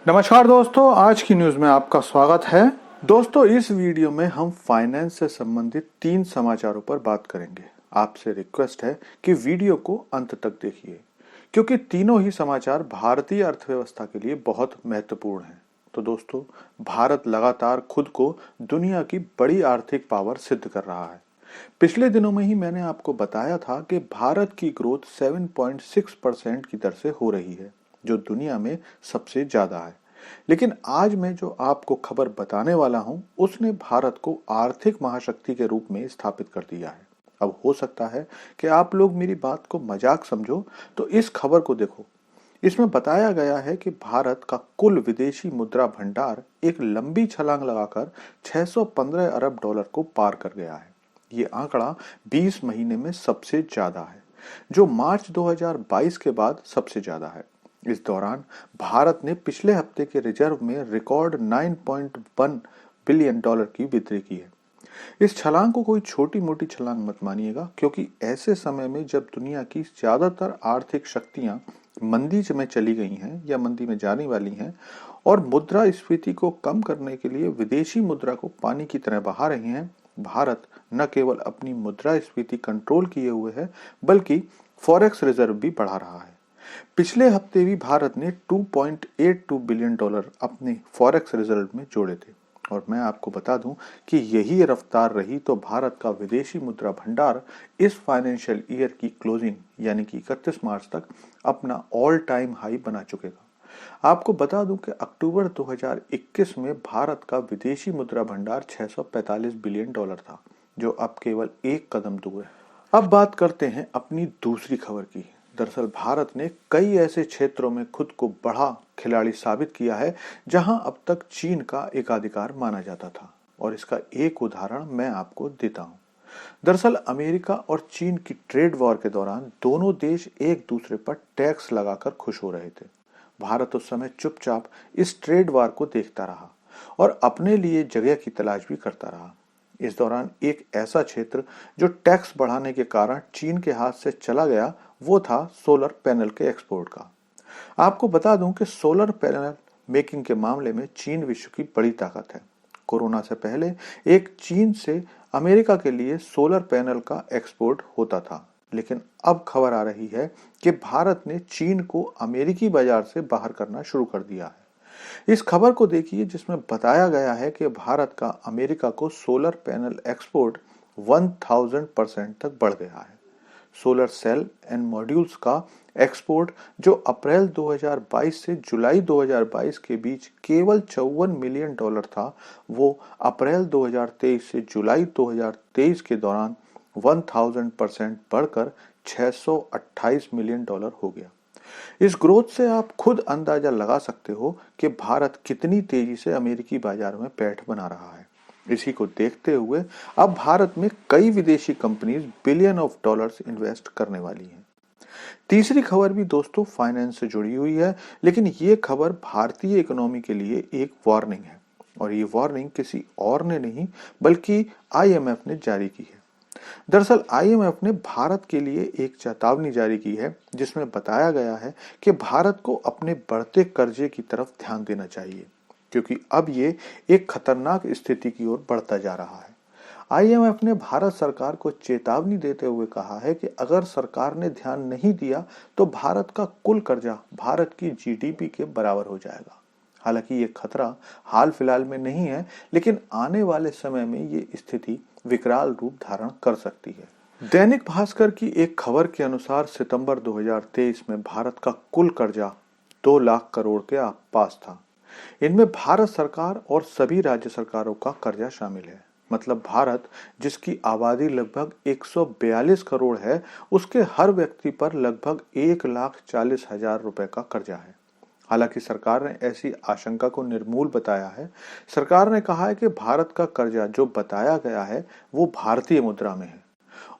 नमस्कार दोस्तों, आज की न्यूज में आपका स्वागत है। दोस्तों, इस वीडियो में हम फाइनेंस से संबंधित 3 समाचारों पर बात करेंगे। आपसे रिक्वेस्ट है कि वीडियो को अंत तक देखिए, क्योंकि तीनों ही समाचार भारतीय अर्थव्यवस्था के लिए बहुत महत्वपूर्ण हैं। तो दोस्तों, भारत लगातार खुद को दुनिया की बड़ी आर्थिक पावर सिद्ध कर रहा है। पिछले दिनों में ही मैंने आपको बताया था कि भारत की ग्रोथ 7.6% की दर से हो रही है, जो दुनिया में सबसे ज्यादा है। लेकिन आज मैं जो आपको खबर बताने वाला हूं, उसने भारत को आर्थिक महाशक्ति के रूप में स्थापित कर दिया है। अब हो सकता है कि आप लोग मेरी बात को मजाक समझो, तो इस खबर को देखो। इसमें बताया गया है कि भारत का कुल विदेशी मुद्रा भंडार एक लंबी छलांग लगाकर 615 अरब डॉलर को पार कर गया है। ये आंकड़ा 20 महीने में सबसे ज्यादा है, जो मार्च 2022 के बाद सबसे ज्यादा है। इस दौरान भारत ने पिछले हफ्ते के रिजर्व में रिकॉर्ड 9.1 बिलियन डॉलर की वृद्धि की है। इस छलांग को कोई छोटी मोटी छलांग मत मानिएगा, क्योंकि ऐसे समय में जब दुनिया की ज्यादातर आर्थिक शक्तियां मंदी में चली गई हैं या मंदी में जाने वाली हैं और मुद्रास्फीति को कम करने के लिए विदेशी मुद्रा को पानी की तरह बहा रहे हैं, भारत न केवल अपनी मुद्रास्फीति कंट्रोल किए हुए है, बल्कि फॉरेक्स रिजर्व भी बढ़ा रहा है। पिछले हफ्ते भी भारत ने 2.82 बिलियन डॉलर अपने फॉरेक्स रिजर्व में जोड़े थे। और मैं आपको बता दूं कि यही रफ्तार रही तो भारत का विदेशी मुद्रा भंडार इस फाइनेंशियल ईयर की क्लोजिंग यानी कि 31 मार्च तक अपना ऑल टाइम हाई बना चुकेगा। आपको बता दूं कि अक्टूबर 2021 में भारत का विदेशी मुद्रा भंडार 645 बिलियन डॉलर था, जो अब केवल एक कदम दूर है। अब बात करते हैं अपनी दूसरी खबर की। दरअसल भारत ने कई ऐसे क्षेत्रों में खुद को बड़ा खिलाड़ी साबित किया है जहां अब तक चीन का एकाधिकार माना जाता था, और इसका एक उदाहरण मैं आपको देता हूं। दरअसल अमेरिका और चीन की ट्रेड वॉर के दौरान दोनों देश एक दूसरे पर टैक्स लगाकर खुश हो रहे थे। भारत उस समय चुपचाप इस ट्रेड वॉर को देखता रहा और अपने लिए जगह की तलाश भी करता रहा। इस दौरान एक ऐसा क्षेत्र जो टैक्स बढ़ाने के कारण चीन के हाथ से चला गया, वो था सोलर पैनल के एक्सपोर्ट का। आपको बता दूं कि सोलर पैनल मेकिंग के मामले में चीन विश्व की बड़ी ताकत है। कोरोना से पहले एक चीन से अमेरिका के लिए सोलर पैनल का एक्सपोर्ट होता था, लेकिन अब खबर आ रही है कि भारत ने चीन को अमेरिकी बाजार से बाहर करना शुरू कर दिया है। इस खबर को देखिए, जिसमें बताया गया है कि भारत का अमेरिका को सोलर पैनल एक्सपोर्ट 1000% तक बढ़ गया है। सोलर सेल एंड मॉड्यूल्स का एक्सपोर्ट, जो अप्रैल 2022 से जुलाई 2022 के बीच केवल 54 मिलियन डॉलर था, वो अप्रैल 2023 से जुलाई 2023 के दौरान 1000% बढ़कर 628 मिलियन डॉलर हो गया। इस ग्रोथ से आप खुद अंदाजा लगा सकते हो कि भारत कितनी तेजी से अमेरिकी बाजार में पैठ बना रहा है। इसी को देखते हुए अब भारत में कई विदेशी companies billion of dollars invest करने वाली हैं। तीसरी खबर भी दोस्तों फाइनेंस से जुड़ी हुई है, लेकिन ये खबर भारतीय इकोनॉमी के लिए एक वार्निंग है, और ये वार्निंग किसी और ने नहीं बल्कि आईएमएफ ने जारी की है। दरअसल आईएमएफ ने भारत के लिए एक चेतावनी जारी की है, जिसमें बताया गया है कि भारत को अपने बढ़ते कर्जे की तरफ ध्यान देना चाहिए, क्योंकि अब ये एक खतरनाक स्थिति की ओर बढ़ता जा रहा है। आईएमएफ ने भारत सरकार को चेतावनी देते हुए कहा है कि अगर सरकार ने ध्यान नहीं दिया तो भारत का कुल कर्जा भारत की जीडीपी के बराबर हो जाएगा। हालांकि ये खतरा हाल फिलहाल में नहीं है, लेकिन आने वाले समय में ये स्थिति विकराल रूप धारण कर सकती है। दैनिक भास्कर की एक खबर के अनुसार सितंबर 2023 में भारत का कुल कर्जा 2 लाख करोड़ के पास था। इनमें भारत सरकार और सभी राज्य सरकारों का कर्जा शामिल है। मतलब भारत, जिसकी आबादी लगभग 142 करोड़ है, उसके हर व्यक्ति पर लगभग 1,40,000 रुपए का कर्जा है। हालांकि सरकार ने ऐसी आशंका को निर्मूल बताया है। सरकार ने कहा है कि भारत का कर्जा जो बताया गया है वो भारतीय मुद्रा में है,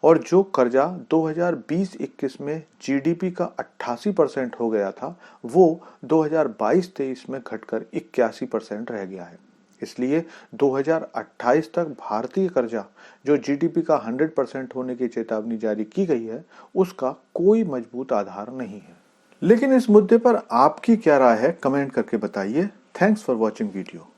और जो कर्जा 2020-21 में जीडीपी का 88% हो गया था, वो 2022-23 में घटकर 81% रह गया है। इसलिए 2028 तक भारतीय कर्जा, जो जीडीपी का 100% होने की चेतावनी जारी की गई है, उसका कोई मजबूत आधार नहीं है। लेकिन इस मुद्दे पर आपकी क्या राय है, कमेंट करके बताइए। Thanks for watching video.